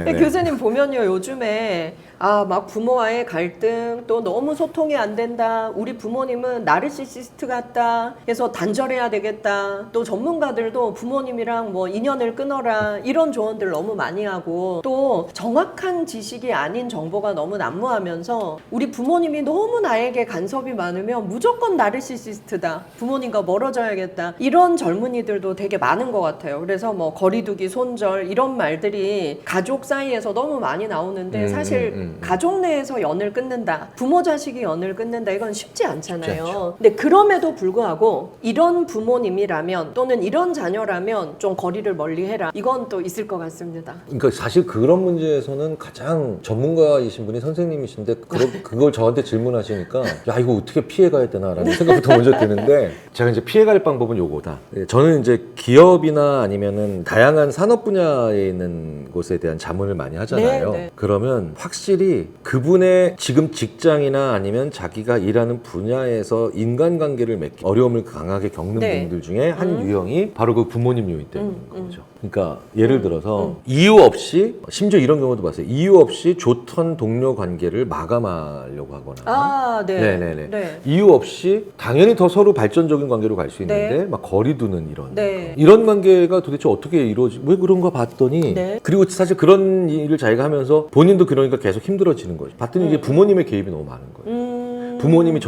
근데 네. 교수님 보면요, 요즘에 막 부모와의 갈등, 또 너무 소통이 안 된다. 우리 부모님은 나르시시스트 같다. 그래서 단절해야 되겠다. 또 전문가들도 부모님이랑 뭐 인연을 끊어라. 이런 조언들 너무 많이 하고, 또 정확한 지식이 아닌 정보가 너무 난무하면서 우리 부모님이 너무 나에게 간섭이 많으면 무조건 나르시시스트다. 부모님과 멀어져야겠다. 이런 젊은이들도 되게 많은 것 같아요. 그래서 뭐 거리두기, 손절 이런 말들이 가족 사이에서 너무 많이 나오는데 사실 가족 내에서 연을 끊는다, 부모 자식이 연을 끊는다, 이건 쉽지 않잖아요. 근데 그럼에도 불구하고 이런 부모님이라면 또는 이런 자녀라면 좀 거리를 멀리해라, 이건 또 있을 것 같습니다. 그러니까 사실 그런 문제에서는 가장 전문가이신 분이 선생님이신데 그걸 저한테 질문하시니까 야, 이거 어떻게 피해가야 되나라는 생각부터 먼저 드는데, 제가 이제 피해갈 방법은 요거다. 저는 이제 기업이나 아니면은 다양한 산업 분야에 있는 곳에 대한 자문을 많이 하잖아요. 네. 그러면 확실히 그분의 지금 직장이나 아니면 자기가 일하는 분야에서 인간관계를 맺기 어려움을 강하게 겪는 네. 분들 중에 한 유형이 바로 그 부모님 요인 때문인 거죠. 그러니까 예를 들어서 이유 없이, 심지어 이런 경우도 봤어요. 이유 없이 좋던 동료 관계를 마감하려고 하거나 네네네. 네. 이유 없이 당연히 더 서로 발전적인 관계로 갈 수 있는데 네. 막 거리 두는 이런 네. 이런 관계가 도대체 어떻게 이루어지, 왜 그런가 봤더니 네. 그리고 사실 그런 일을 자기가 하면서 본인도 그러니까 계속 힘들어지는 거죠. 봤더니 이게 부모님의 개입이 너무 많은 거예요. 부모님이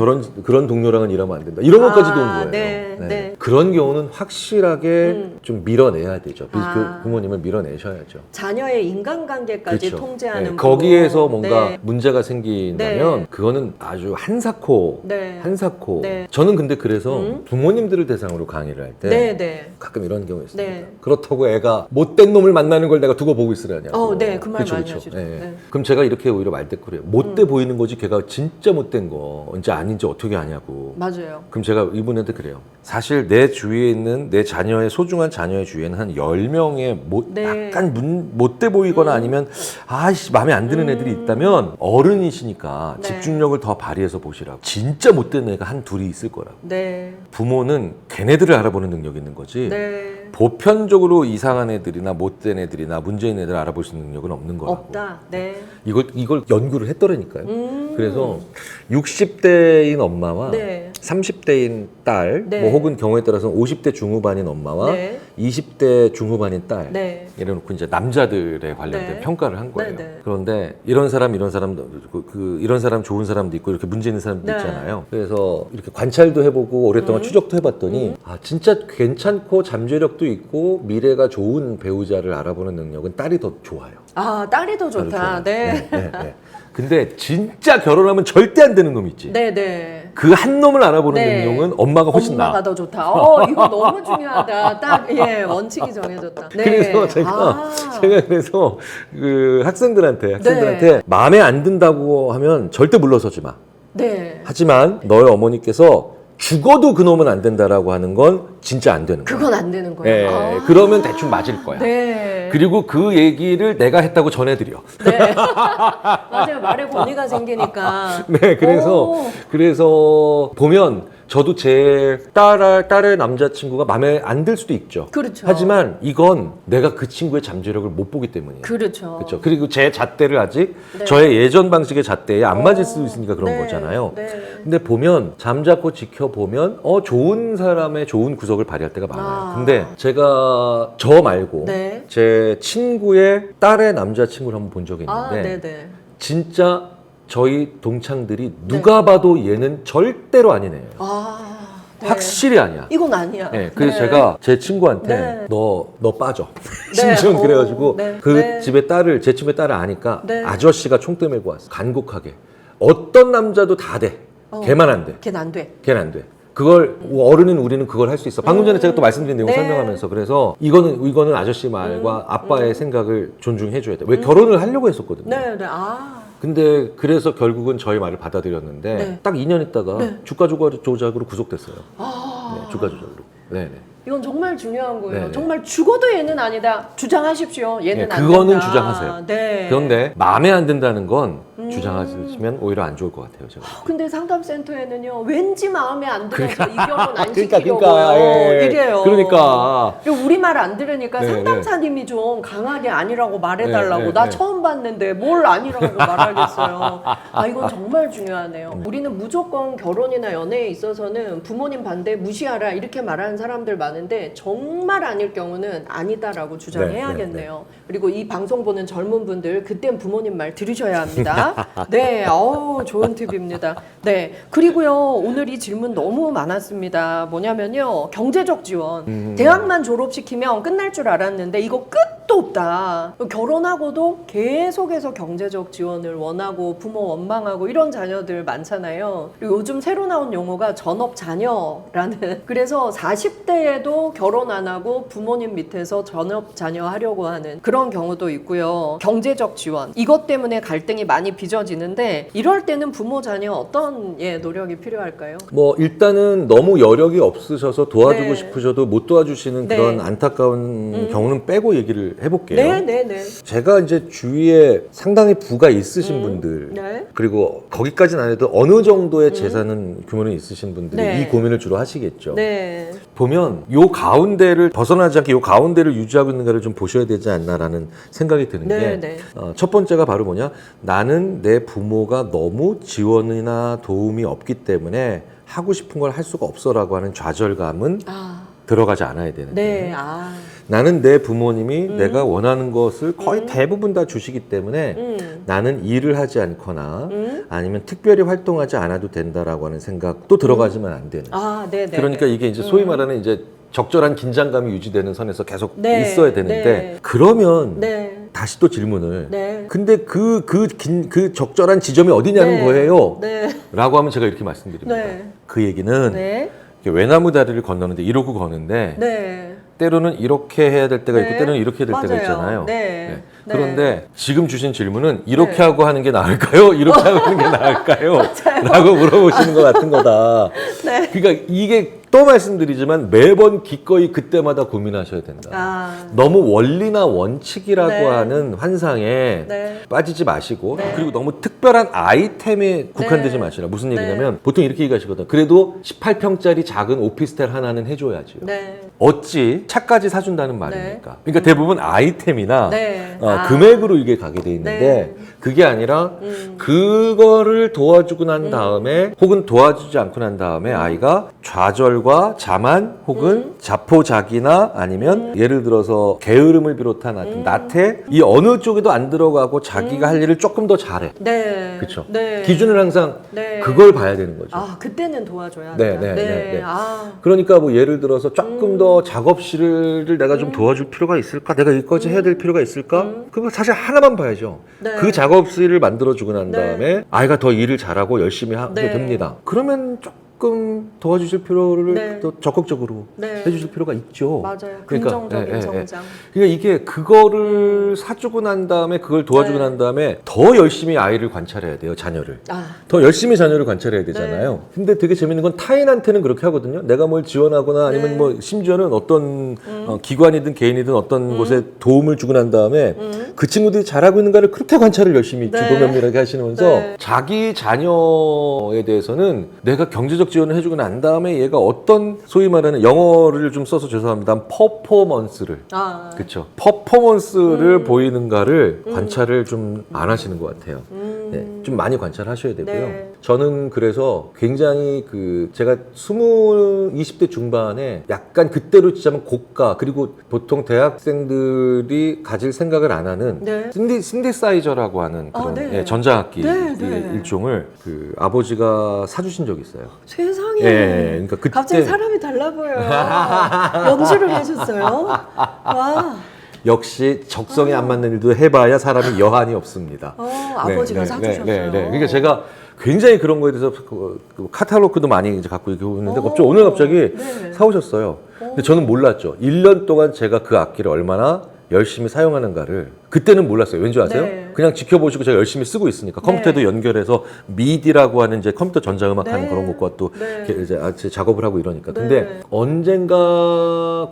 그런 동료랑은 일하면 안 된다, 이런 것까지도 온 거예요. 네. 그런 경우는 확실하게 좀 밀어내야 되죠. 그 부모님을 밀어내셔야죠. 자녀의 인간관계까지 그렇죠. 통제하는 부모. 거기에서 뭔가 네. 문제가 생긴다면 네. 그거는 아주 한사코. 네. 저는 근데 그래서 부모님들을 대상으로 강의를 할 때 네. 가끔 이런 경우 있습니다. 네. 그렇다고 애가 못된 놈을 만나는 걸 내가 두고 보고 있으라냐고. 네, 그 말 그쵸, 많이 그쵸. 하시죠. 네. 네. 그럼 제가 이렇게 오히려 말대꾸를 해요. 못돼 보이는 거지 걔가 진짜 못된 건지 아닌지 어떻게 아냐고. 맞아요. 그럼 제가 이분한테 그래요. 사실 내 주위에 있는 내 자녀의, 소중한 자녀의 주위에는 한 10명의 네. 약간 못돼 보이거나 아니면 아이씨 마음에 안 드는 애들이 있다면 어른이시니까 네. 집중력을 더 발휘해서 보시라고. 진짜 못된 애가 한 둘이 있을 거라고. 네. 부모는 걔네들을 알아보는 능력이 있는 거지 네. 보편적으로 이상한 애들이나 못된 애들이나 문제인 애들을 알아볼 수 있는 능력은 없는 거라고. 없다. 네. 이걸 연구를 했더라니까요. 그래서 60대인 엄마와 네. 30대인 딸, 네. 뭐 혹은 경우에 따라서는 50대 중후반인 엄마와 네. 20대 중후반인 딸, 네. 이래놓고 이제 남자들에 관련된 네. 평가를 한 거예요. 네. 그런데 이런 사람 이런 사람 좋은 사람도 있고 이렇게 문제 있는 사람도 네. 있잖아요. 그래서 이렇게 관찰도 해보고 오랫동안 추적도 해봤더니 진짜 괜찮고 잠재력도 있고 미래가 좋은 배우자를 알아보는 능력은 딸이 더 좋아요. 딸이 더 좋다. 좋아요. 네. 네. 근데 진짜 결혼하면 절대 안 되는 놈 있지. 네. 그 한 놈을 알아보는 네. 능력은 엄마가 훨씬 엄마가 나아. 더 좋다. 이거 너무 중요하다. 딱 원칙이 정해졌다. 네. 그래서 제가 그래서 그 학생들한테 마음에 안 든다고 하면 절대 물러서지 마. 네. 하지만 너의 어머니께서 죽어도 그 놈은 안 된다라고 하는 건 진짜 안 되는 거야. 그건 안 되는 거예요. 네, 그러면 대충 맞을 거야. 네. 그리고 그 얘기를 내가 했다고 전해드려. 네. 맞아요. 말에 권위가 생기니까. 네, 그래서 보면 저도 제 딸의 남자친구가 마음에 안 들 수도 있죠. 그렇죠. 하지만 이건 내가 그 친구의 잠재력을 못 보기 때문이에요. 그렇죠. 그렇죠. 그리고 제 잣대를 아직 네. 저의 예전 방식의 잣대에 안 맞을 수 있으니까 그런 네. 거잖아요. 네. 근데 보면 잠자코 지켜보면 좋은 사람의 좋은 구석을 발휘할 때가 많아요. 근데 제가 저 말고 네. 제 친구의 딸의 남자친구를 한번 본 적이 있는데 네네. 진짜 저희 동창들이 누가 봐도 얘는 절대로 아닌 애예요. 네. 확실히 아니야. 이건 아니야. 네, 그래서 네. 제가 제 친구한테 네. 너 빠져. 네. 심지어는 그래가지고 네. 그 네. 제 집에 딸을 아니까 네. 아저씨가 총대 메고 왔어. 간곡하게. 어떤 남자도 다 돼. 걔만 안 돼. 걔는 안 돼. 걔는 안 돼. 그걸 어른인 우리는 그걸 할 수 있어. 방금 전에 제가 또 말씀드린 내용 네. 설명하면서 그래서 이거는 아저씨 말과 아빠의 생각을 존중해 줘야 돼. 왜 결혼을 하려고 했었거든요. 네. 근데 그래서 결국은 저희 말을 받아들였는데 네. 딱 2년 있다가 주가 조작으로 구속됐어요. 네, 주가 조작으로. 네네. 이건 정말 중요한 거예요. 네네. 정말 죽어도 얘는 아니다. 주장하십시오. 얘는 네, 안 그거는 된다. 주장하세요. 네. 그런데 마음에 안 든다는 건 주장하시면 오히려 안 좋을 것 같아요. 제가. 근데 상담센터에는요, 왠지 마음에 안 들어서 이 결혼 안 그러니까, 시키려고요. 예, 이래요. 그러니까. 그리고 우리 말 안 들으니까 네, 상담사님이 좀 강하게 아니라고 말해달라고. 네, 나 네. 처음 봤는데 뭘 아니라고 말하겠어요. 아, 이건 정말 중요하네요. 우리는 무조건 결혼이나 연애에 있어서는 부모님 반대 무시하라 이렇게 말하는 사람들 많은데 정말 아닐 경우는 아니다라고 주장해야겠네요. 그리고 이 방송 보는 젊은 분들 그땐 부모님 말 들으셔야 합니다. 네, 좋은 팁입니다. 네, 그리고요 오늘 이 질문 너무 많았습니다. 뭐냐면요, 경제적 지원. 대학만 졸업시키면 끝날 줄 알았는데 이거 끝도 없다. 결혼하고도 계속해서 경제적 지원을 원하고 부모 원망하고 이런 자녀들 많잖아요. 그리고 요즘 새로 나온 용어가 전업 자녀라는. 그래서 40대에도 결혼 안 하고 부모님 밑에서 전업 자녀 하려고 하는 그런 경우도 있고요. 경제적 지원. 이것 때문에 갈등이 많이 빚어지는데 이럴 때는 부모 자녀 어떤 노력이 필요할까요? 뭐 일단은 너무 여력이 없으셔서 도와주고 네. 싶으셔도 못 도와주시는 네. 그런 안타까운 경우는 빼고 얘기를 해볼게요. 네. 제가 이제 주위에 상당히 부가 있으신 분들, 네. 그리고 거기까지는 안 해도 어느 정도의 재산은 규모는 있으신 분들이 네. 이 고민을 주로 하시겠죠. 네. 보면 요 가운데를 벗어나지 않게 요 가운데를 유지하고 있는가를 좀 보셔야 되지 않나라는 생각이 드는 네, 게 네. 첫 번째가 바로 뭐냐, 나는 내 부모가 너무 지원이나 도움이 없기 때문에 하고 싶은 걸 할 수가 없어라고 하는 좌절감은 들어가지 않아야 되는 네. 거예요. 나는 내 부모님이 내가 원하는 것을 거의 대부분 다 주시기 때문에 나는 일을 하지 않거나 아니면 특별히 활동하지 않아도 된다라고 하는 생각도 들어가지면 안 되는. 네. 그러니까 이게 이제 소위 말하는 이제 적절한 긴장감이 유지되는 선에서 계속 네. 있어야 되는데 네. 그러면 네. 다시 또 질문을 네. 근데 그 적절한 지점이 어디냐는 네. 거예요. 네. 라고 하면 제가 이렇게 말씀드립니다. 네. 그 얘기는 네. 외나무 다리를 건너는데 이러고 거는데 네. 때로는 이렇게 해야 될 때가 있고 네. 때로는 이렇게 해야 될 때가 맞아요. 있잖아요. 네. 네. 그런데 지금 주신 질문은 이렇게 네. 하고 하는 게 나을까요? 이렇게 하고 하는 게 나을까요? 맞아요. 라고 물어보시는 것 같은 거다. 네. 그러니까 이게 또 말씀드리지만 매번 기꺼이 그때마다 고민하셔야 된다. 너무 원리나 원칙이라고 네. 하는 환상에 네. 빠지지 마시고 네. 그리고 너무 특별한 아이템에 국한되지 마시라. 무슨 얘기냐면 보통 이렇게 얘기하시거든. 그래도 18평짜리 작은 오피스텔 하나는 해줘야죠. 네. 어찌 차까지 사준다는 말입니까? 그러니까 대부분 아이템이나 네. 금액으로 이게 가게 돼 있는데 네. 그게 아니라 그거를 도와주고 난 다음에 혹은 도와주지 않고 난 다음에 아이가 좌절과 자만 혹은 자포자기나 아니면 예를 들어서 게으름을 비롯한 어떤 나태 이 어느 쪽에도 안 들어가고 자기가 할 일을 조금 더 잘해. 네. 그렇죠. 네. 기준을 항상 네. 그걸 봐야 되는 거죠. 그때는 도와줘야 네, 한다. 네, 네, 네. 그러니까 그러니까 뭐 예를 들어서 조금 더 작업실을 내가 좀 도와줄 필요가 있을까? 내가 이거까지 해야 될 필요가 있을까? 그럼 사실 하나만 봐야죠. 네. 그 작업실을 만들어주고 난 네. 다음에 아이가 더 일을 잘하고 열심히 하게 네. 됩니다. 그러면 조금 도와주실 필요를 네. 또 적극적으로 네. 해주실 필요가 있죠. 맞아요. 그러니까, 긍정적인 성장. 그러니까 이게 그거를 사주고 난 다음에 그걸 도와주고 네. 난 다음에 더 열심히 아이를 관찰해야 돼요. 자녀를. 아, 더 열심히 자녀를 관찰해야 되잖아요. 근데 되게 재밌는 건 타인한테는 그렇게 하거든요. 내가 뭘 지원하거나 아니면 네. 뭐 심지어는 어떤 기관이든 개인이든 어떤 곳에 도움을 주고 난 다음에 그 친구들이 잘하고 있는가를 그렇게 관찰을 열심히 네. 주도 면밀하게 하시면서 네. 자기 자녀에 대해서는 내가 경제적 지원을 해주고 난 다음에 얘가 어떤 소위 말하는 영어를 좀 써서 죄송합니다. 퍼포먼스를 그렇죠. 퍼포먼스를 보이는가를 관찰을 좀 안 하시는 것 같아요. 네, 좀 많이 관찰하셔야 되고요. 네. 저는 그래서 굉장히 제가 20대 중반에 약간 그때로 치자면 고가 그리고 보통 대학생들이 가질 생각을 안 하는 네. 신디사이저라고 하는 그런 네. 전자악기 네, 네. 일종을 그 아버지가 사주신 적이 있어요. 세상에. 그러니까 그때 갑자기 사람이 달라 보여요. 연주를 해줬어요. 와. 역시 적성에 안 맞는 일도 해봐야 사람이 여한이 없습니다. 아버지가 사주셨어요. 그러니까 제가 굉장히 그런 거에 대해서 그 카탈로그도 많이 이제 갖고 있는데 오늘 갑자기 네. 사오셨어요. 근데 저는 몰랐죠. 1년 동안 제가 그 악기를 얼마나 열심히 사용하는가를 그때는 몰랐어요. 왠지 아세요? 네. 그냥 지켜보시고 제가 열심히 쓰고 있으니까 컴퓨터에도 네. 연결해서 미디라고 하는 이제 컴퓨터 전자음악 하는 네. 그런 것과 또 네. 이렇게 이제 작업을 하고 이러니까. 네. 근데 언젠가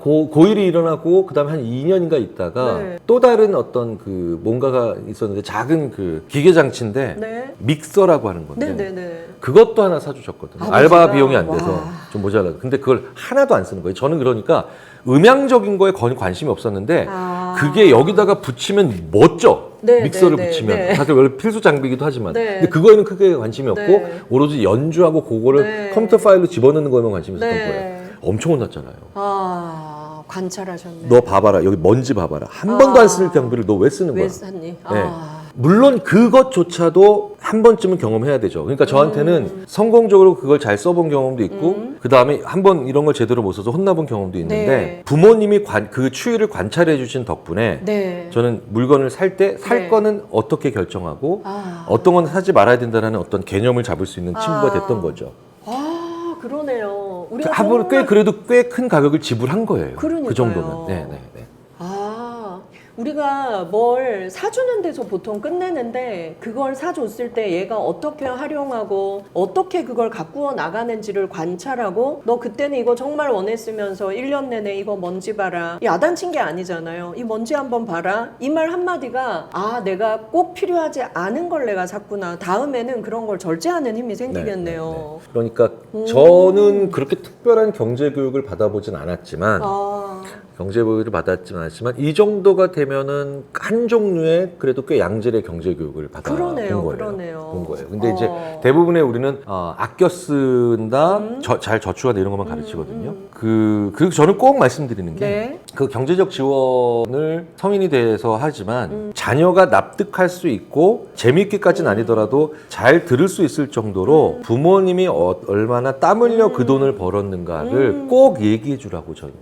고1이 일어나고 그다음에 한 2년인가 있다가 네. 또 다른 어떤 그 뭔가가 있었는데 작은 그 기계 장치인데 네. 믹서라고 하는 건데 네네네. 그것도 하나 사주셨거든요. 아버지가? 알바 비용이 안 돼서 와. 좀 모자라서. 근데 그걸 하나도 안 쓰는 거예요. 저는 그러니까 음향적인 거에 거의 관심이 없었는데 아. 그게 여기다가 붙이면 멋져. 네, 믹서를 네, 붙이면. 네. 사실 원래 필수 장비이기도 하지만. 네. 근데 그거에는 크게 관심이 없고 네. 오로지 연주하고 그거를 네. 컴퓨터 파일로 집어넣는 거에만 관심이 있었던 네. 거예요. 엄청 혼났잖아요. 아, 관찰하셨네. 너 봐봐라. 여기 먼지 봐봐라. 한 번도 안 쓸 장비를 너 왜 쓰는 거야? 왜 샀니? 네. 아. 물론 그것조차도 한 번쯤은 경험해야 되죠. 그러니까 저한테는 성공적으로 그걸 잘 써본 경험도 있고 그 다음에 한 번 이런 걸 제대로 못 써서 혼나본 경험도 있는데 네. 부모님이 그 추이를 관찰해 주신 덕분에 네. 저는 물건을 살 때 살 네. 거는 어떻게 결정하고 아. 어떤 건 사지 말아야 된다는 어떤 개념을 잡을 수 있는 친구가 아. 됐던 거죠. 아, 그러네요. 우리가 합을 정말 그래도 꽤 큰 가격을 지불한 거예요. 그러니까요. 그 정도면. 네, 네, 네. 아, 우리가 뭘 사주는 데서 보통 끝내는데 그걸 사줬을 때 얘가 어떻게 활용하고 어떻게 그걸 가꾸어 나가는지를 관찰하고 너 그때는 이거 정말 원했으면서 1년 내내 이거 먼지 봐라. 야단친 게 아니잖아요. 이 먼지 한번 봐라. 이 말 한마디가 아, 내가 꼭 필요하지 않은 걸 내가 샀구나. 다음에는 그런 걸 절제하는 힘이 생기겠네요. 그러니까 저는 그렇게 특별한 경제 교육을 받아보진 않았지만 아, 경제 교육을 받았지는 않았지만 이 정도가 되면은 한 종류의 그래도 꽤 양질의 경제 교육을 받아본 그러네요, 거예요. 그러네요. 본 거예요. 근데 이제 어. 대부분의 우리는 아껴 쓴다, 잘 저축한다 이런 것만 가르치거든요. 그리고 저는 꼭 말씀드리는 게 네. 그 경제적 지원을 성인이 돼서 하지만 자녀가 납득할 수 있고 재미있게까지는 아니더라도 잘 들을 수 있을 정도로 부모님이 얼마나 땀 흘려 그 돈을 벌었는가를 꼭 얘기해 주시라고 저는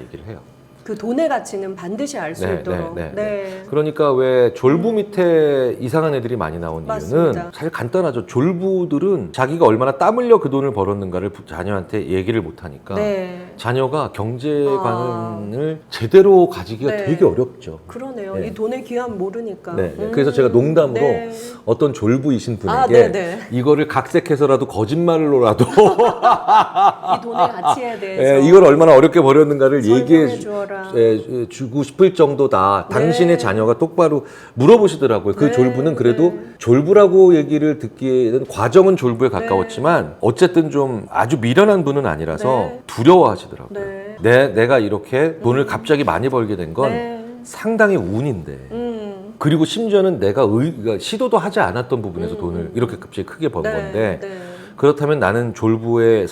얘기를 해요. 그 돈의 가치는 반드시 알 수 있도록. 네. 그러니까 왜 졸부 밑에 이상한 애들이 많많이 나온 맞습니다. 이유는 사실 간단하죠. 졸부들은 자기가 얼마나 땀 흘려 그 돈을 벌었는가를 자녀한테 얘기를 못 하니까 네. 자녀가 경제관을 제대로 가지기가 네. 되게 어렵죠. 그러네요. 네. 이 돈의 귀함 모르니까. 네. 그래서 제가 농담으로 네. 어떤 졸부이신 분에게 아, 네네. 이거를 각색해서라도 거짓말로라도 이 돈의 가치에 대해서 예, 이걸 얼마나 어렵게 벌였는가를 얘기해 설명해 주어라. 주고 싶을 정도다. 네. 당신의 자녀가 똑바로 물어보시더라고요. 그 네. 졸부는 그래도 네. 졸부라고 얘기를 듣기에는 과정은 졸부에 가까웠지만 어쨌든 좀 아주 미련한 분은 아니라서 네. 두려워하시더라고요. 네. 내가 이렇게 돈을 갑자기 많이 벌게 된 건 네. 상당히 운인데 그리고 심지어는 내가 그러니까 시도도 하지 않았던 부분에서 돈을 이렇게 갑자기 크게 번 네. 건데 네. 그렇다면 나는 졸부의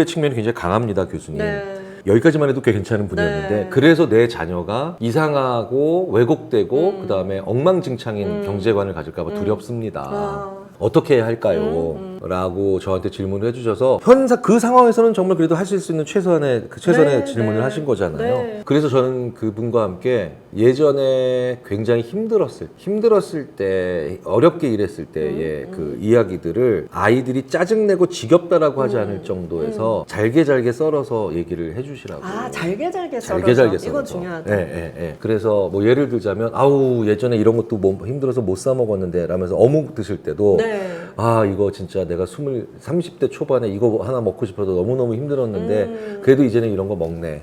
측면이 굉장히 강합니다, 교수님. 네. 여기까지만 해도 꽤 괜찮은 분이었는데 네. 그래서 내 자녀가 이상하고 왜곡되고 그다음에 엉망진창인 경제관을 가질까 봐 두렵습니다. 아. 어떻게 해야 할까요? 라고 저한테 질문을 해주셔서 그 상황에서는 정말 그래도 하실 수 있는 최선의 네, 질문을 네. 하신 거잖아요. 네. 그래서 저는 그분과 함께 예전에 굉장히 힘들었을 때 어렵게 일했을 때의 그 이야기들을 아이들이 짜증내고 지겹다라고 하지 않을 정도에서 잘게 썰어서 얘기를 해주시라고. 아, 잘게 썰어서. 잘게 썰어서. 이건 중요하다. 예. 그래서 뭐 예를 들자면 아우 예전에 이런 것도 뭐 힘들어서 못 사 먹었는데 라면서 어묵 드실 때도 네. 아 이거 진짜 내가 30대 초반에 이거 하나 먹고 싶어도 너무너무 힘들었는데 그래도 이제는 이런 거 먹네.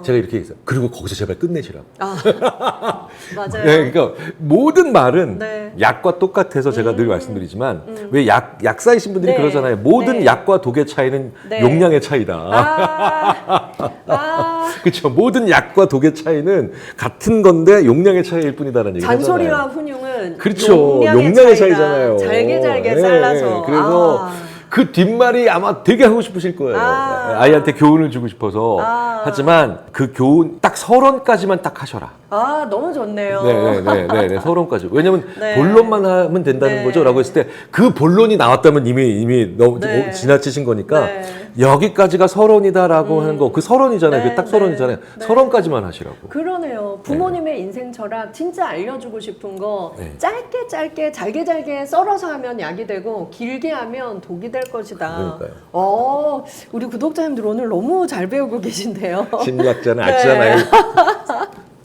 제가 이렇게 했어요. 그리고 거기서 제발 끝내시라고. 아, 맞아요. 네, 그러니까 모든 말은 네. 약과 똑같아서 제가 늘 말씀드리지만 왜 약사이신 분들이 네. 그러잖아요. 모든 네. 약과 독의 차이는 네. 용량의 차이다. 그렇죠. 모든 약과 독의 차이는 같은 건데 용량의 차이일 뿐이다라는 얘기를 잔소리와 하잖아요. 훈용은 그렇죠. 용량의 차이다. 차이잖아요. 잘게 네, 잘라서. 그래서 아. 그 뒷말이 아마 되게 하고 싶으실 거예요. 아이한테 교훈을 주고 싶어서. 하지만 그 교훈 딱 서론까지만 딱 하셔라. 아, 너무 좋네요. 네, 서론까지. 왜냐면 네. 본론만 하면 된다는 네. 거죠. 라고 했을 때 그 본론이 나왔다면 이미 너무 네. 지나치신 거니까 네. 여기까지가 서론이다라고 하는 거. 그 서론이잖아요. 네, 그게 딱 서론이잖아요. 네. 서론까지만 하시라고. 그러네요. 부모님의 인생 철학 진짜 알려주고 싶은 거 네. 짧게 잘게 썰어서 하면 약이 되고 길게 하면 독이 될 것이다. 그러니까요. 우리 구독자님들 오늘 너무 잘 배우고 계신데요. 심리학자는 네. 아시잖아요.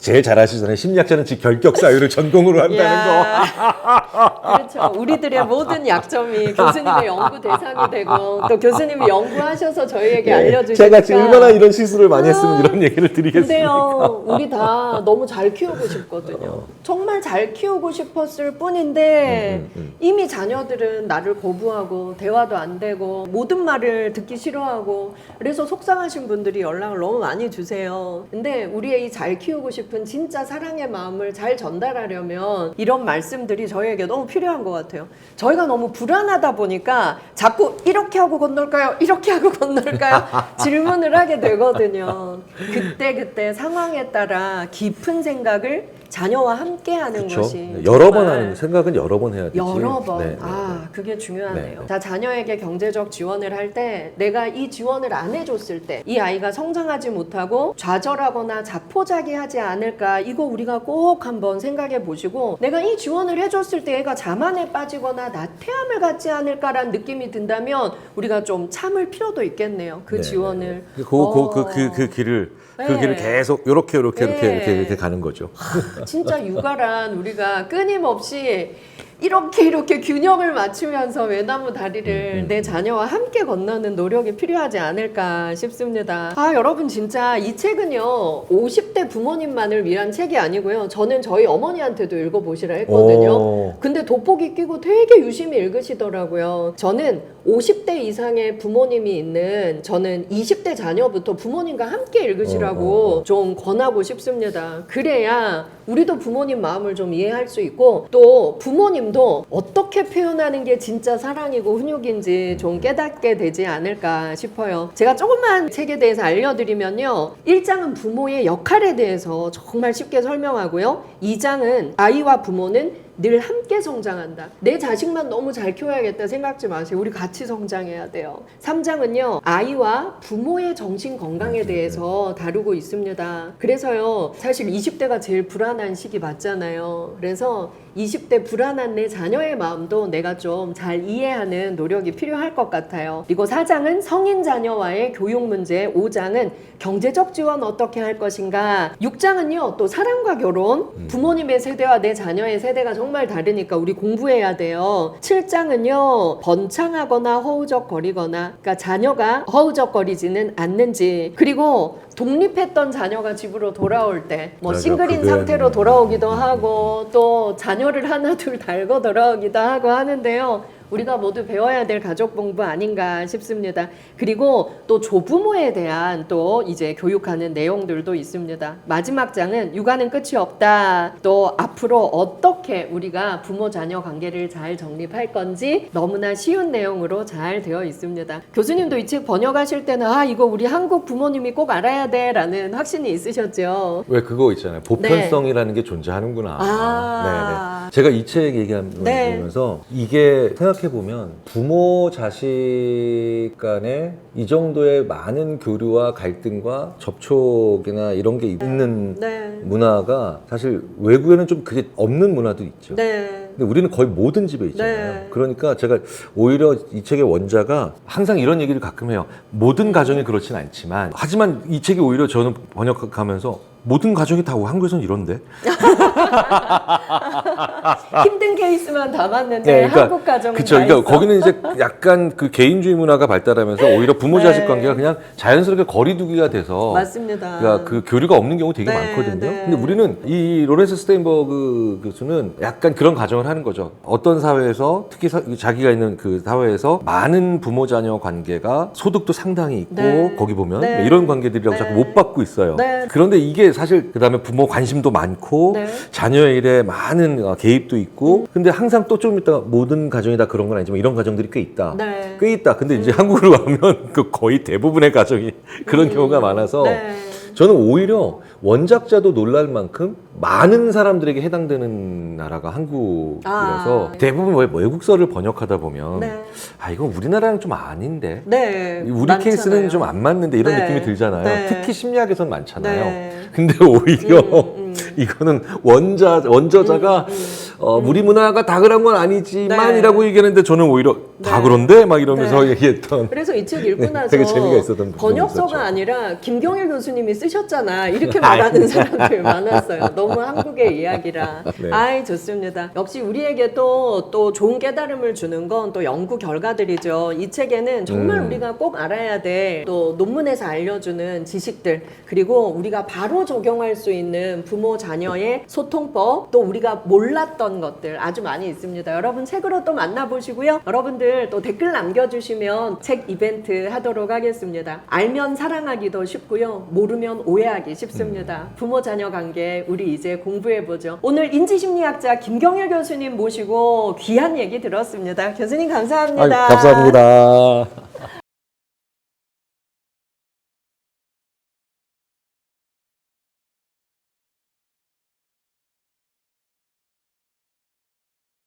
제일 잘하시잖아요. 심리학자는 즉 결격 사유를 전공으로 한다는 거. 그렇죠. 우리들의 모든 약점이 교수님의 연구 대상이 되고 또 교수님이 연구하셔서 저희에게 알려주시니까 제가 지금 얼마나 이런 실수를 많이 했으면 이런 얘기를 드리겠습니까? 근데요, 우리 다 너무 잘 키우고 싶거든요. 정말 잘 키우고 싶었을 뿐인데 이미 자녀들은 나를 거부하고 대화도 안 되고 모든 말을 듣기 싫어하고 그래서 속상하신 분들이 연락을 너무 많이 주세요. 근데 우리의 이 잘 키우고 싶은 진짜 사랑의 마음을 잘 전달하려면 이런 말씀들이 저희에게 너무 필요한 것 같아요. 저희가 너무 불안하다 보니까 자꾸 이렇게 하고 건널까요? 이렇게 하고 건널까요? 질문을 하게 되거든요. 그때 상황에 따라 깊은 생각을 자녀와 함께 하는 그쵸? 것이 네, 여러 번 정말 하는 생각은 여러 번 해야 되지. 여러 번. 네, 네, 아, 그게 중요하네요. 네, 네. 자, 자녀에게 경제적 지원을 할 때 내가 이 지원을 안 해줬을 때 이 아이가 성장하지 못하고 좌절하거나 자포자기하지 않을까 이거 우리가 꼭 한번 생각해 보시고 내가 이 지원을 해줬을 때 얘가 자만에 빠지거나 나태함을 갖지 않을까라는 느낌이 든다면 우리가 좀 참을 필요도 있겠네요. 그 네, 지원을. 네. 그 길을 그 네. 길을 계속 이렇게 네. 이렇게 가는 거죠. 진짜 육아란 우리가 끊임없이 이렇게 균형을 맞추면서 외나무 다리를 내 자녀와 함께 건너는 노력이 필요하지 않을까 싶습니다. 아, 여러분 진짜 이 책은요 50대 부모님만을 위한 책이 아니고요. 저는 저희 어머니한테도 읽어보시라 했거든요. 오. 근데 돋보기 끼고 되게 유심히 읽으시더라고요. 저는 50대 이상의 부모님이 있는 저는 20대 자녀부터 부모님과 함께 읽으시라고 좀 권하고 싶습니다. 그래야 우리도 부모님 마음을 좀 이해할 수 있고 또 부모님도 어떻게 표현하는 게 진짜 사랑이고 훈육인지 좀 깨닫게 되지 않을까 싶어요. 제가 조금만 책에 대해서 알려드리면요. 1장은 부모의 역할에 대해서 정말 쉽게 설명하고요. 2장은 아이와 부모는 늘 함께 성장한다. 내 자식만 너무 잘 키워야겠다 생각지 마세요. 우리 같이 성장해야 돼요. 3장은요. 아이와 부모의 정신 건강에 대해서 다루고 있습니다. 그래서요. 사실 20대가 제일 불안한 시기 맞잖아요. 그래서 20대 불안한 내 자녀의 마음도 내가 좀 잘 이해하는 노력이 필요할 것 같아요. 그리고 4장은 성인 자녀와의 교육 문제, 5장은 경제적 지원 어떻게 할 것인가, 6장은요 또 사랑과 결혼, 부모님의 세대와 내 자녀의 세대가 정말 다르니까 우리 공부해야 돼요. 7장은요 번창하거나 허우적거리거나, 그러니까 자녀가 허우적거리지는 않는지, 그리고 독립했던 자녀가 집으로 돌아올 때 뭐 싱글인 상태로 돌아오기도 하고 또 자녀를 하나 둘 달고 돌아오기도 하고 하는데요. 우리가 모두 배워야 될 가족 공부 아닌가 싶습니다. 그리고 또 조부모에 대한 또 이제 교육하는 내용들도 있습니다. 마지막 장은 육아는 끝이 없다. 또 앞으로 어떻게 우리가 부모 자녀 관계를 잘 정립할 건지 너무나 쉬운 내용으로 잘 되어 있습니다. 교수님도 이 책 번역하실 때는 아 이거 우리 한국 부모님이 꼭 알아야 돼 라는 확신이 있으셨죠. 왜 그거 있잖아요. 보편성이라는 게 존재하는구나. 아. 네네. 제가 이 책 얘기하면서 이게 생각해보면 부모 자식 간에 이 정도의 많은 교류와 갈등과 접촉이나 이런 게 있는 문화가 사실 외국에는 좀 그게 없는 문화도 있죠. 근데 우리는 거의 모든 집에 있잖아요. 그러니까 제가 오히려 이 책의 원자가 항상 이런 얘기를 가끔 해요. 모든 가정이 그렇진 않지만, 하지만 이 책이 오히려 저는 번역하면서 모든 가정이 다 한국에서는 이런데? 힘든 케이스만 담았는데 네, 그러니까, 한국 가정은 그쵸. 다 그러니까 있어. 거기는 이제 약간 그 개인주의 문화가 발달하면서 오히려 부모 자식 관계가 그냥 자연스럽게 거리두기가 돼서 맞습니다. 그러니까 그 교류가 없는 경우 되게 많거든요. 근데 우리는 이 로렌스 스테인버그 교수는 약간 그런 가정을 하는 거죠. 어떤 사회에서 특히 자기가 있는 그 사회에서 많은 부모 자녀 관계가 소득도 상당히 있고 거기 보면 이런 관계들이라고 자꾸 못 받고 있어요. 그런데 이게 사실 그다음에 부모 관심도 많고 자녀의 일에 많은 개입도 있고, 근데 항상 또 좀 이따 모든 가정이 다 그런 건 아니지만 이런 가정들이 꽤 있다. 꽤 있다. 근데 이제 한국으로 가면 그 거의 대부분의 가정이 그런 경우가 많아서 저는 오히려 원작자도 놀랄 만큼 많은 사람들에게 해당되는 나라가 한국이라서 대부분 외국서를 번역하다 보면 아 이건 우리나라랑 좀 아닌데 우리 많잖아요. 케이스는 좀 안 맞는데 이런 느낌이 들잖아요. 특히 심리학에선 많잖아요. 근데 오히려 이거는 원저자가 우리 문화가 다 그런 건 아니지만이라고 네. 얘기하는데 저는 오히려 다 네. 그런데 막 이러면서 네. 얘기했던. 그래서 이 책 읽고 나서 되게 재미가 있었던 번역서가 부분이 있었죠. 아니라 김경일 교수님이 쓰셨잖아 이렇게 말하는 사람들 많았어요. 너무 한국의 이야기라. 네. 아이 좋습니다. 역시 우리에게 또 좋은 깨달음을 주는 건 또 연구 결과들이죠. 이 책에는 정말 우리가 꼭 알아야 돼 또 논문에서 알려주는 지식들 그리고 우리가 바로 적용할 수 있는 부모 자녀의 소통법 또 우리가 몰랐던 것들 아주 많이 있습니다. 여러분 책으로 또 만나보시고요. 여러분들 또 댓글 남겨주시면 책 이벤트 하도록 하겠습니다. 알면 사랑하기도 쉽고요. 모르면 오해하기 쉽습니다. 부모 자녀 관계 우리 이제 공부해보죠. 오늘 인지심리학자 김경일 교수님 모시고 귀한 얘기 들었습니다. 교수님 감사합니다. 감사합니다.